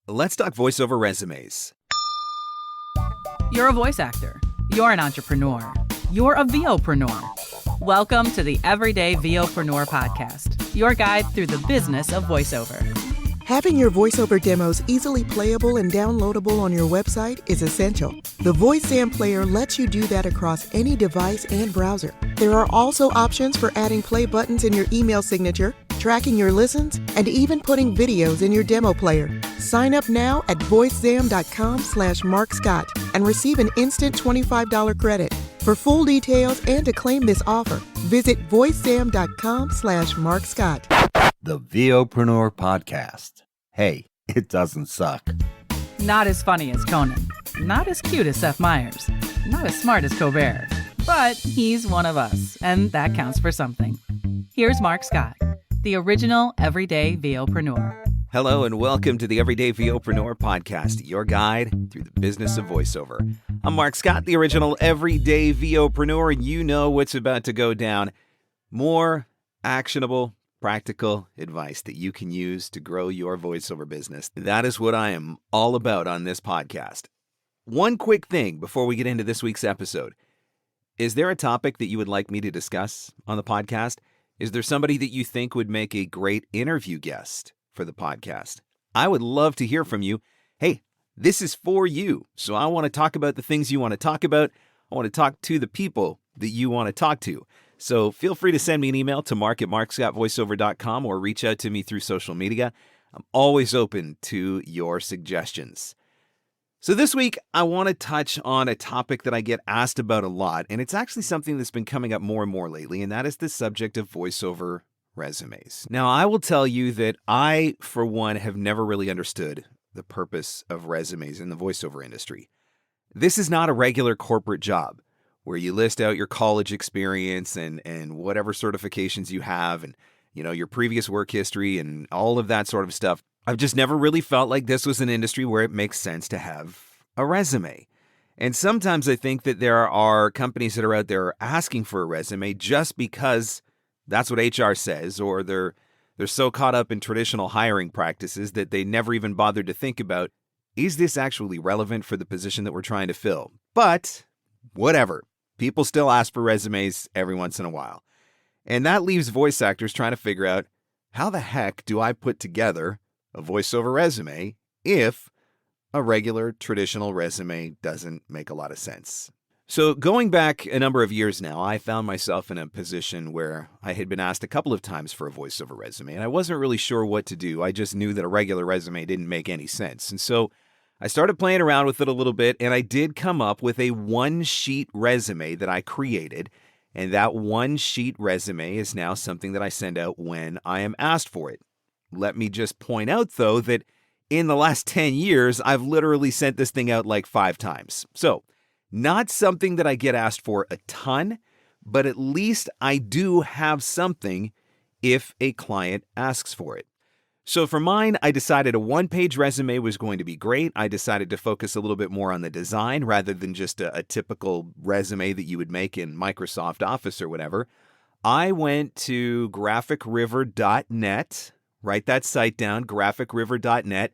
Let's talk voiceover resumes. You're a voice actor. You're an entrepreneur. You're a VOPRENEUR. Welcome to the Everyday VOPRENEUR podcast, your guide through the business of voiceover. Having your voiceover demos easily playable and downloadable on your website is essential. The VoiceZam player lets you do that across any device and browser. There are also options for adding play buttons in your email signature, tracking your listens, and even putting videos in your demo player. Sign up now at voicezam.com/Marc Scott and receive an instant $25 credit. For full details and to claim this offer, visit voicezam.com/Marc Scott. The VOPRENEUR podcast. Hey, it doesn't suck. Not as funny as Conan. Not as cute as Seth Meyers. Not as smart as Colbert. But he's one of us, and that counts for something. Here's Marc Scott, the original Everyday VOPRENEUR. Hello and welcome to the Everyday VOPRENEUR podcast, your guide through the business of voiceover. I'm Marc Scott, the original Everyday VOPRENEUR, and you know what's about to go down. More actionable, practical advice that you can use to grow your voiceover business. That is what I am all about on this podcast. One quick thing before we get into this week's episode. Is there a topic that you would like me to discuss on the podcast? Is there somebody that you think would make a great interview guest for the podcast? I would love to hear from you. Hey, this is for you. So I want to talk about the things you want to talk about. I want to talk to the people that you want to talk to. So feel free to send me an email to marc@marcscottvoiceover.com or reach out to me through social media. I'm always open to your suggestions. So this week, I want to touch on a topic that I get asked about a lot, and it's actually something that's been coming up more and more lately, and that is the subject of voiceover resumes. Now, I will tell you that I, for one, have never really understood the purpose of resumes in the voiceover industry. This is not a regular corporate job where you list out your college experience and whatever certifications you have and, your previous work history and all of that sort of stuff. I've just never really felt like this was an industry where it makes sense to have a resume. And sometimes I think that there are companies that are out there asking for a resume just because that's what HR says, or they're so caught up in traditional hiring practices that they never even bothered to think about, is this actually relevant for the position that we're trying to fill? But whatever. People still ask for resumes every once in a while. And that leaves voice actors trying to figure out, how the heck do I put together a voiceover resume if a regular traditional resume doesn't make a lot of sense? So going back a number of years now, I found myself in a position where I had been asked a couple of times for a voiceover resume, and I wasn't really sure what to do. I just knew that a regular resume didn't make any sense. And so I started playing around with it a little bit, and I did come up with a one-sheet resume that I created. And that one-sheet resume is now something that I send out when I am asked for it. Let me just point out, though, that in the last 10 years, I've literally sent this thing out like 5 times. So, not something that I get asked for a ton, but at least I do have something if a client asks for it. So for mine, I decided a one-page resume was going to be great. I decided to focus a little bit more on the design rather than just a typical resume that you would make in Microsoft Office or whatever. I went to graphicriver.net. Write that site down, graphicriver.net.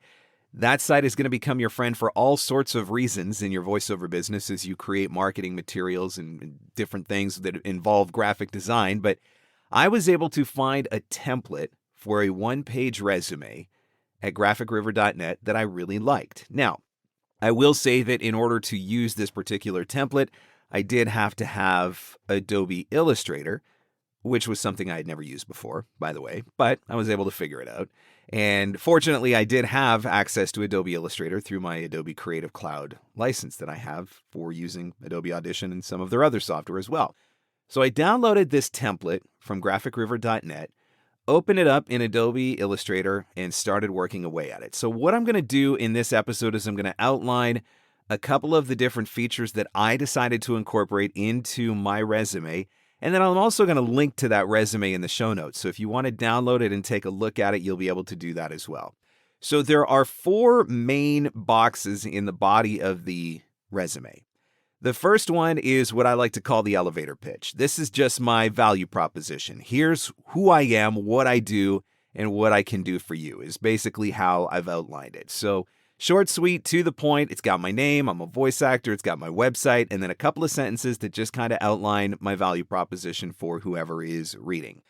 That site is going to become your friend for all sorts of reasons in your voiceover business as you create marketing materials and different things that involve graphic design. But I was able to find a template for a one-page resume at graphicriver.net that I really liked. Now, I will say that in order to use this particular template, I did have to have Adobe Illustrator, which was something I had never used before, by the way, but I was able to figure it out. And fortunately, I did have access to Adobe Illustrator through my Adobe Creative Cloud license that I have for using Adobe Audition and some of their other software as well. So I downloaded this template from graphicriver.net, opened it up in Adobe Illustrator, and started working away at it. So what I'm going to do in this episode is I'm going to outline a couple of the different features that I decided to incorporate into my resume. And then I'm also going to link to that resume in the show notes. So if you want to download it and take a look at it, you'll be able to do that as well. So there are 4 main boxes in the body of the resume. The first one is what I like to call the elevator pitch. This is just my value proposition. Here's who I am, what I do, and what I can do for you is basically how I've outlined it. So Short, sweet, to the point. It's got my name, I'm a voice actor, it's got my website, and then a couple of sentences that just kind of outline my value proposition for whoever is reading.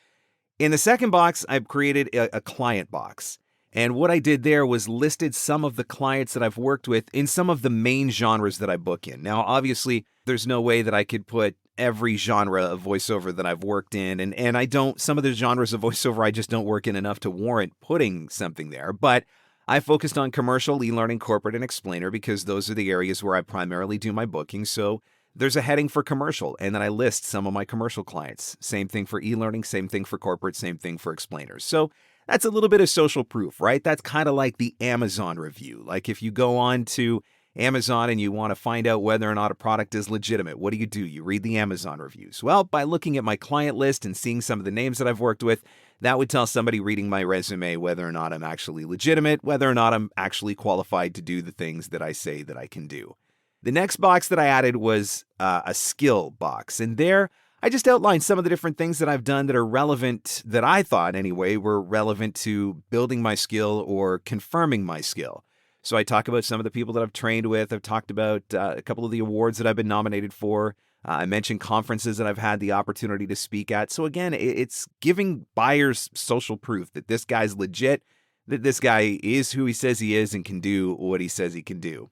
In the second box, I've created a client box. And what I did there was listed some of the clients that I've worked with in some of the main genres that I book in. Now, obviously, there's no way that I could put every genre of voiceover that I've worked in. And I don't, some of the genres of voiceover I just don't work in enough to warrant putting something there. But I focused on commercial, e-learning, corporate, and explainer because those are the areas where I primarily do my booking. So there's a heading for commercial, and then I list some of my commercial clients. Same thing for e-learning, same thing for corporate, same thing for explainers. So that's a little bit of social proof, right? That's kind of like the Amazon review. Like if you go on to Amazon and you want to find out whether or not a product is legitimate, what do? You read the Amazon reviews. Well, by looking at my client list and seeing some of the names that I've worked with, that would tell somebody reading my resume whether or not I'm actually legitimate, whether or not I'm actually qualified to do the things that I say that I can do. The next box that I added was a skill box. And there, I just outlined some of the different things that I've done that are relevant, that I thought anyway, were relevant to building my skill or confirming my skill. So I talk about some of the people that I've trained with. I've talked about a couple of the awards that I've been nominated for. I mentioned conferences that I've had the opportunity to speak at. So again, it's giving buyers social proof that this guy's legit, that this guy is who he says he is and can do what he says he can do.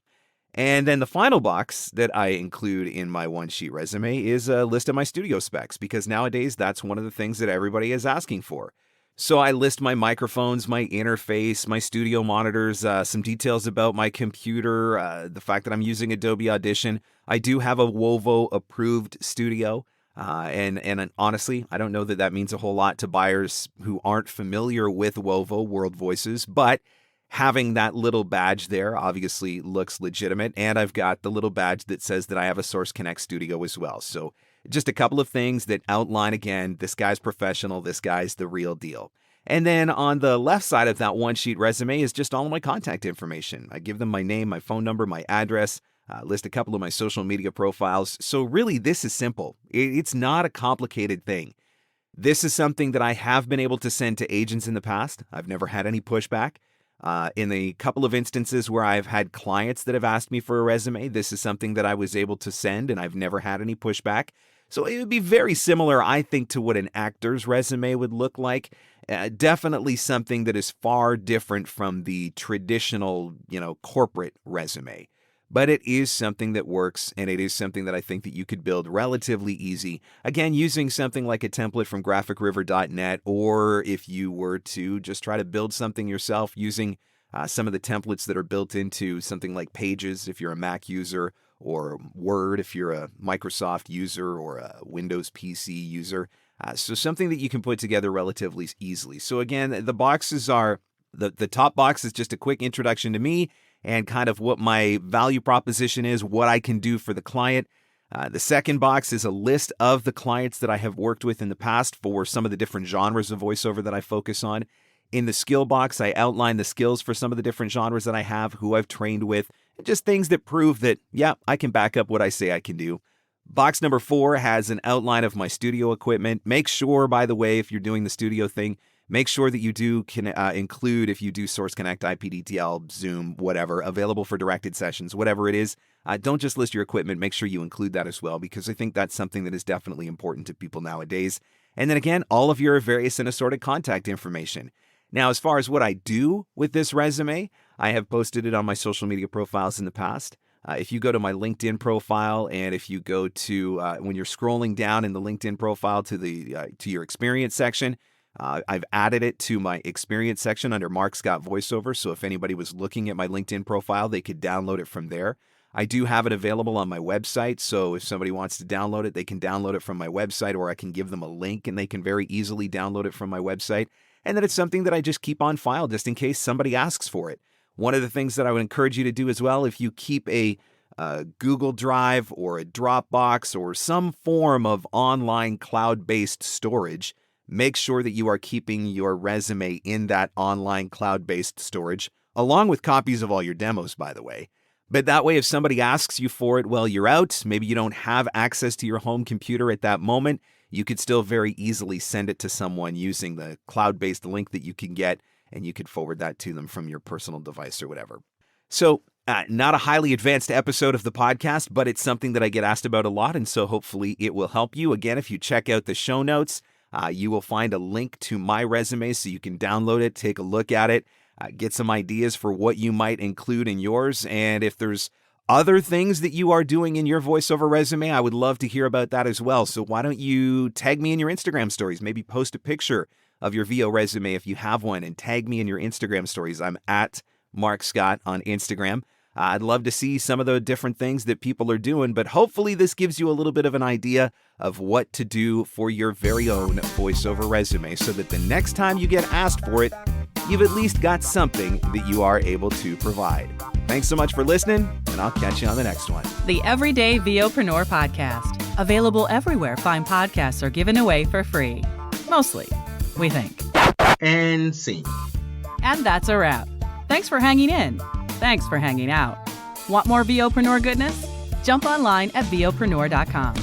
And then the final box that I include in my one-sheet resume is a list of my studio specs, because nowadays that's one of the things that everybody is asking for. So I list my microphones, my interface, my studio monitors, some details about my computer, the fact that I'm using Adobe Audition. I do have a WOVO-approved studio, and honestly, I don't know that that means a whole lot to buyers who aren't familiar with WOVO, World Voices, but having that little badge there obviously looks legitimate, and I've got the little badge that says that I have a Source Connect studio as well. So just a couple of things that outline, again, this guy's professional, this guy's the real deal. And then on the left side of that one-sheet resume is just all of my contact information. I give them my name, my phone number, my address, list a couple of my social media profiles. So really, this is simple. It's not a complicated thing. This is something that I have been able to send to agents in the past. I've never had any pushback. In a couple of instances where I've had clients that have asked me for a resume, this is something that I was able to send, and I've never had any pushback. So it would be very similar, I think, to what an actor's resume would look like. Definitely something that is far different from the traditional, corporate resume. But it is something that works, and it is something that I think that you could build relatively easy. Again, using something like a template from graphicriver.net, or if you were to just try to build something yourself using some of the templates that are built into something like Pages if you're a Mac user, or Word if you're a Microsoft user or a Windows PC user. So something that you can put together relatively easily. So again, the boxes are, the top box is just a quick introduction to me and kind of what my value proposition is, what I can do for the client. The second box is a list of the clients that I have worked with in the past for some of the different genres of voiceover that I focus on. In the skill box, I outline the skills for some of the different genres that I have, who I've trained with, just things that prove that, yeah, I can back up what I say I can do. Box number 4 has an outline of my studio equipment. Make sure, by the way, if you're doing the studio thing, make sure that you do include, if you do Source Connect, IPDTL, Zoom, whatever, available for directed sessions, whatever it is. Don't just list your equipment. Make sure you include that as well, because I think that's something that is definitely important to people nowadays. And then again, all of your various and assorted contact information. Now, as far as what I do with this resume, I have posted it on my social media profiles in the past. If you go to my LinkedIn profile, and if you go to, when you're scrolling down in the LinkedIn profile to your experience section, I've added it to my experience section under Marc Scott Voiceover. So if anybody was looking at my LinkedIn profile, they could download it from there. I do have it available on my website. So if somebody wants to download it, they can download it from my website, or I can give them a link and they can very easily download it from my website. And then it's something that I just keep on file just in case somebody asks for it. One of the things that I would encourage you to do as well, if you keep a Google Drive or a Dropbox or some form of online cloud-based storage, make sure that you are keeping your resume in that online cloud-based storage, along with copies of all your demos, by the way. But that way, if somebody asks you for it while you're out, maybe you don't have access to your home computer at that moment, you could still very easily send it to someone using the cloud-based link that you can get, and you could forward that to them from your personal device or whatever. So, not a highly advanced episode of the podcast, but it's something that I get asked about a lot, and so hopefully it will help you. Again, if you check out the show notes, you will find a link to my resume so you can download it, take a look at it, get some ideas for what you might include in yours. And if there's other things that you are doing in your voiceover resume, I would love to hear about that as well. So why don't you tag me in your Instagram stories? Maybe post a picture of your VO resume if you have one and tag me in your Instagram stories. I'm at Marc Scott on Instagram. I'd love to see some of the different things that people are doing, but hopefully this gives you a little bit of an idea of what to do for your very own voiceover resume so that the next time you get asked for it, you've at least got something that you are able to provide. Thanks so much for listening, and I'll catch you on the next one. The Everyday VOpreneur Podcast. Available everywhere fine podcasts are given away for free. Mostly, we think. And scene. And that's a wrap. Thanks for hanging in. Thanks for hanging out. Want more VOpreneur goodness? Jump online at VOpreneur.com.